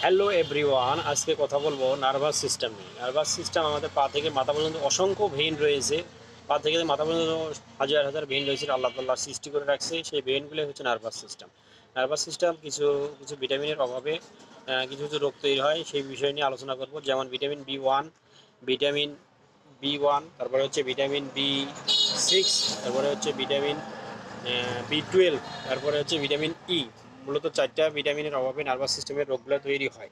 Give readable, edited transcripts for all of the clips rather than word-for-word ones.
Hello everyone, আজকে কথা বলবো নার্ভাস সিস্টেম নিয়ে। নার্ভাস সিস্টেম আমাদের পা থেকে মাথা পর্যন্ত অসংখ্য ভেইন রয়েছে। পা থেকে মাথা পর্যন্ত হাজার হাজার ভেইন রয়েছে, আল্লাহ তাল্লাহ সৃষ্টি করে রাখছে। সেই ভেইনগুলো হচ্ছে নার্ভাস সিস্টেম। নার্ভাস সিস্টেম কিছু কিছু ভিটামিনের অভাবে কিছু কিছু রোগ তৈরি হয়, সেই বিষয় নিয়ে আলোচনা করব। যেমন ভিটামিন B1, ভিটামিন B1, তারপরে হচ্ছে ভিটামিন B6, তারপরে হচ্ছে ভিটামিন B12, তারপরে হচ্ছে ভিটামিন E। মূলত চারটা ভিটামিনের অভাবে নার্ভাস সিস্টেমের রোগগুলো তৈরি হয়।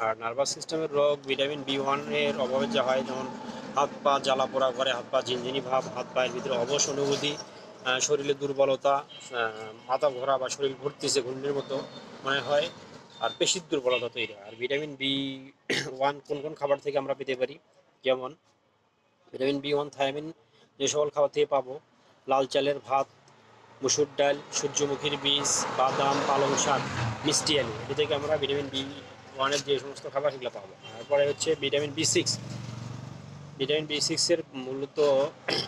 আর নার্ভাস সিস্টেমের রোগ ভিটামিন B1 এর অভাবে যা হয়, যেমন হাত পা জ্বালা পোড়া করে, হাত পা ঝিনঝিনি ভাব, হাত পায়ের ভিতরে অবশ অনুভূতি, শরীরে দুর্বলতা, মাথা ঘোরা বা শরীর ঘুরতেছে ঘূর্ণির মতো মনে হয়, আর পেশির দুর্বলতা তৈরি হয়। আর ভিটামিন B1 কোন কোন খাবার থেকে আমরা পেতে পারি? যেমন ভিটামিন B1 থায়ামিন যে সকল খাবার থেকে পাবো: লাল চালের ভাত, মসুর ডাল, সূর্যমুখীর বীজ, বাদাম, পালং শাক, মিষ্টি আলু, এটি থেকে আমরা ভিটামিন B1 যে সমস্ত খাবার সেগুলো পাবো। তারপরে হচ্ছে ভিটামিন B6। ভিটামিন B6 এর মূলত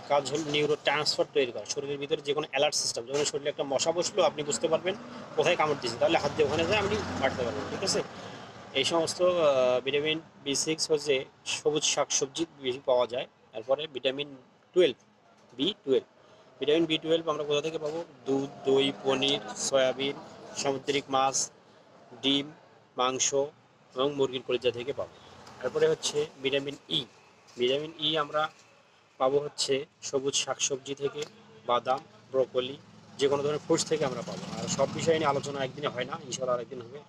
কাজ হল নিউরো ট্রান্সফার তৈরি করা, শরীরের ভিতরে যে কোনো অ্যালার্ট সিস্টেম। যখন শরীরে একটা মশা বসলো, আপনি বুঝতে পারবেন কোথায় কামড় দিয়েছে, তাহলে হাত দিয়ে ওখানে যায় আপনি বাড়তে পারবেন, ঠিক আছে? এই সমস্ত ভিটামিন B6 হচ্ছে সবুজ শাকসবজি বেশি পাওয়া যায়। তারপরে ভিটামিন B12, ভিটামিন B12 আমরা কোথা থেকে পাবো? দুধ, দই, পনির, সয়াবিন, সামুদ্রিক মাছ, ডিম, মাংস এবং মুরগির কলিজা থেকে পাবো। তারপরে হচ্ছে ভিটামিন ই আমরা পাবো হচ্ছে সবুজ শাকসবজি থেকে, বাদাম, ব্রোকলি, যে কোনো ধরনের ফ্রুটস থেকে আমরা পাবো। আর সব বিষয় নিয়ে আলোচনা একদিনে হয় না, ইনশাল্লাহ আরেকদিন হবে।